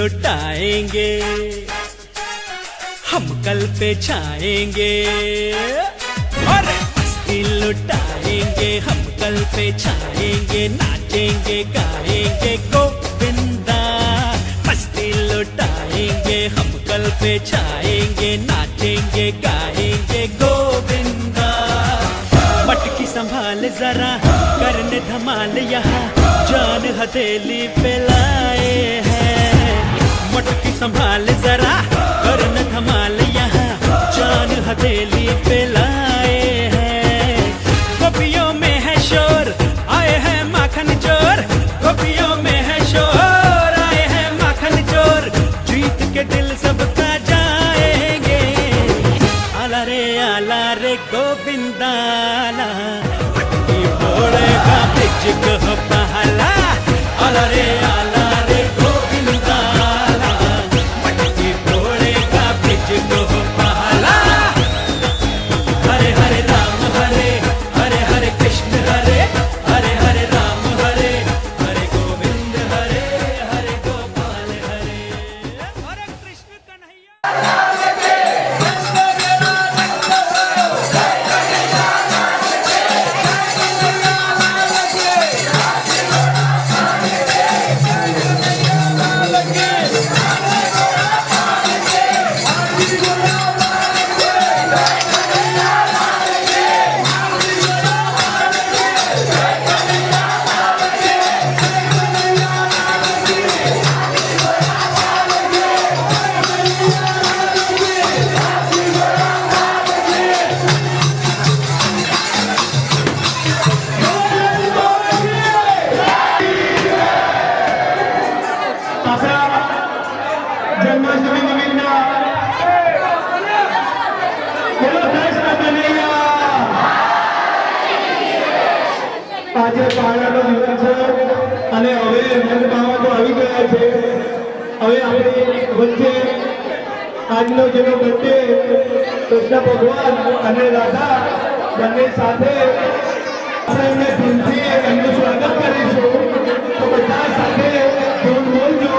लुटाएंगे, हम कल पे छाएंगे। अरे मस्ती लुटाएंगे, हम कल पे छाएंगे, नाचेंगे गाएंगे गोविंदा। मस्ती लुटाएंगे, हम कल पे छाएंगे, नाचेंगे गाएंगे गोविंदा। मटकी संभाल जरा, करने धमाल यहाँ, जान हथेली पे लाए हैं। मटकी संभाल जरा, करने धमाल यहाँ, जान हथेली पे लाए हैं। गोपियों में है शोर, आए हैं माखन चोर। गोपियों में है शोर, आए हैं माखन चोर। जीत के दिल सबका जाएंगे। आला रे गोविंदा, मटकी फोड़ेगा ब्रिज को पहला। आला रे गोविंदा, मटकी फोड़ेगा ब्रिज को पहला। हरे हरे राम हरे हरे हरे कृष्ण हरे हरे हरे राम हरे हरे गोविंद हरे हरे गोपाल हरे हरे कृष्ण कन्हैया। जन्माष्टमी निमित्त આજે પારણાનો દિવસ છે અને હવે મનભાવો આવી ગયા છે। હવે આપણે વચ્ચે આજનો જેનો બર્થડે કૃષ્ણ ભગવાન અને રાધા બંને સાથે આપણે એમને દિલથી એમનું સ્વાગત કરીશું। તો બધા સાથે ધૂન બોલજો।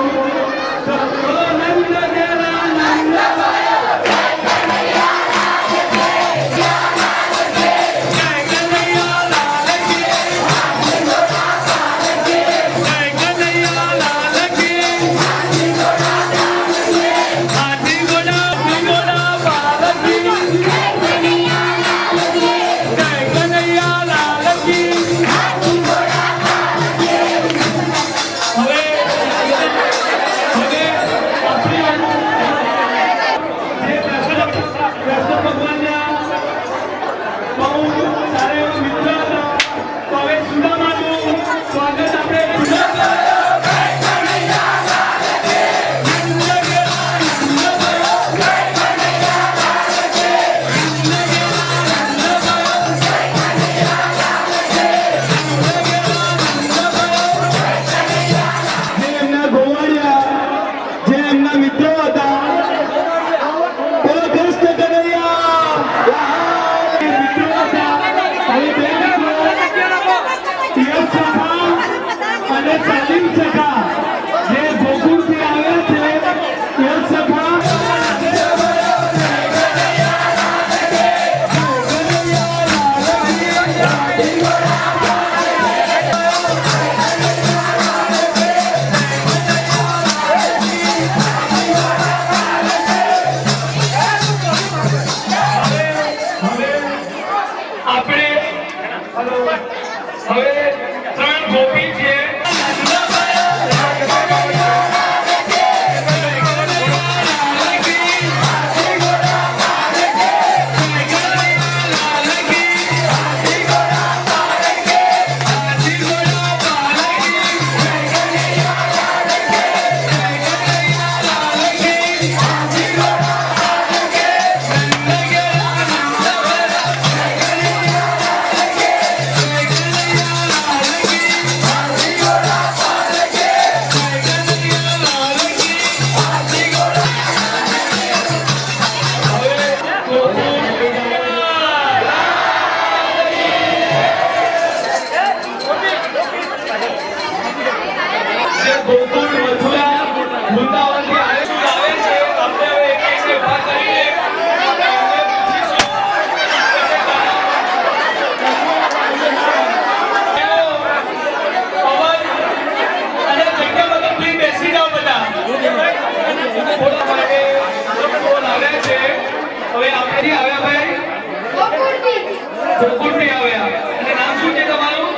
ગોકુળથી આવ્યા. અને નામ શું છે તમારું?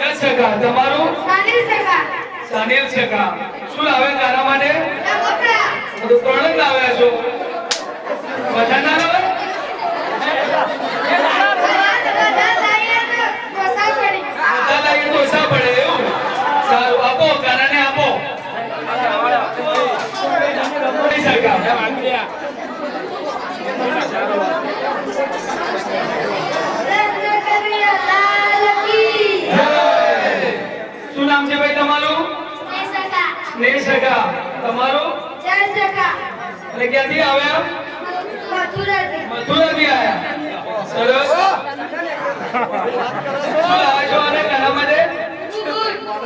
યશ કાકા. તમારું? સાનિલ કાકા. શું લાવ્યા તારા માટે? બધું ત્રણ જ લાવ્યા છો. બધા ના લાવે? બધા લાવીએ તો ઓછા પડે એવું. સારું, આપો કાનાને આપો. શું નામ છે ભાઈ તમારું? સ્નેહ કાકા. તમારું? અને ક્યાંથી આવ્યા? મથુરાથી આવ્યા. સરસ. શું લાવ્યા છો અને કાના માટે?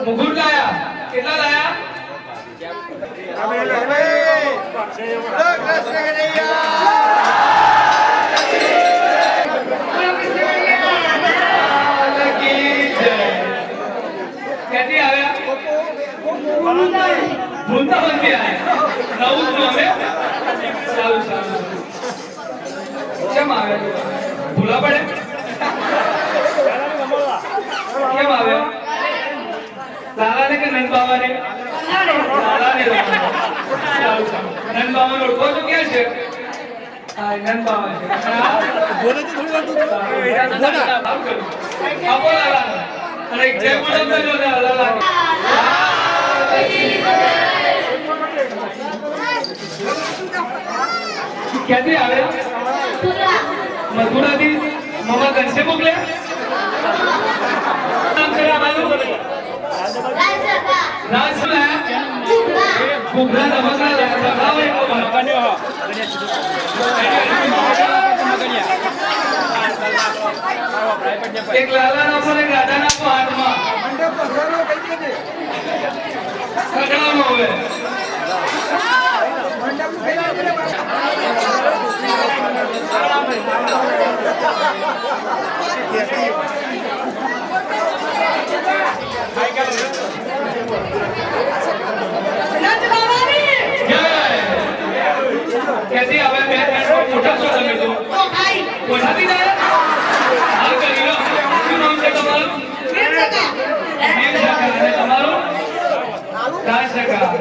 મુગુટ લાયા. કેટલા લાયા? ક્યાંથી આવ્યા? વૃંદાવનથી આવ્યા. નવું જ અમે. સારું સારું. કેમ આવ્યા? ભૂલા પડે? કેમ આવ્યા? લાલાને કે નંદ બાબાને? લાલાને. સારું સારું. નંદ બાબાને ઓળખો છો? ક્યાં છે? હા, નંદ બાબા છે. આપો લાલાને. અને એક જય બોલો કરજો લાલા. ક્યાંથી આવ્યા? મથુરાથી. મમા ઘનશે મોકલ્યા? નામ છે અમારું? રાજ શું લાયા? ઘૂઘરા રમકડા લાયા. લાવો એક વાર. એક લાલા નાખો ને રાધા નાખો હાથમાં. ખગડામાં હવે. ક્યાંથી આવે? મોટા છો તમે તો. કોઠાથી જાય? હાલ કરી લો. શું નામ છે તમારું? અને તમારું? રાજ કાકા.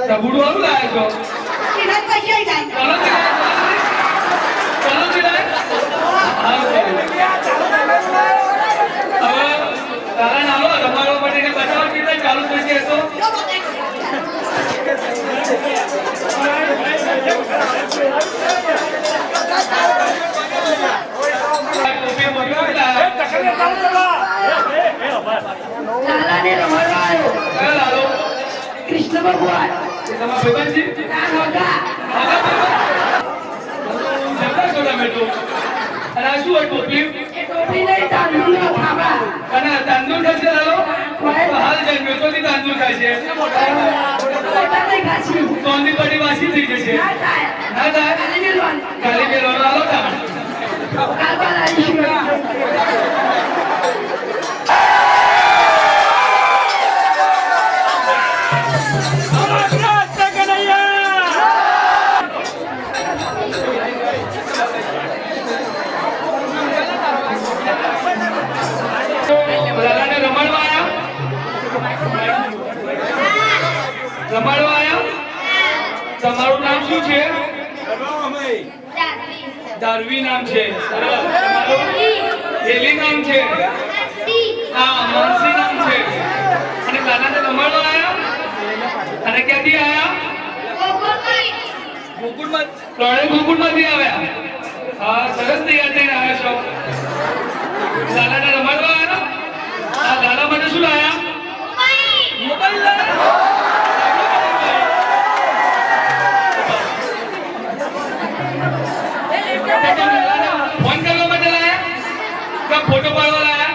તબુડું વાળું લાયા છો? તારા નાનો રમાડવા માટે બતાવો કેટલા ચાલુ થશે તો કૃષ્ણ ભગવાન તાંદૂળ ખાશે હાલ જન્મ્યો તો તાંદૂળ ખાશે તોંદી પડી વાસી થઈ જશે ના થાય કાલી બેલવાનો આલો તાણ રમાડવા આયા? તમારું નામ શું છે? દારવી નામ છે. તમારું? હેલી નામ છે. હા, માનસી નામ છે. અને કાનાને રમાડવા આયા? અને ક્યાંથી આયા? ગોકુળમાં. ત્રણે ગોકુળમાંથી આવ્યા. હા, સરસ તૈયાર થઈને આવ્યા છો. લાલાને રમાડવા આયા? આ લાલા માટે શું લાયા? મોબાઈલ લાયા. ફોન કરવા માટે લાયા કે ફોટો પાડવા લાયા?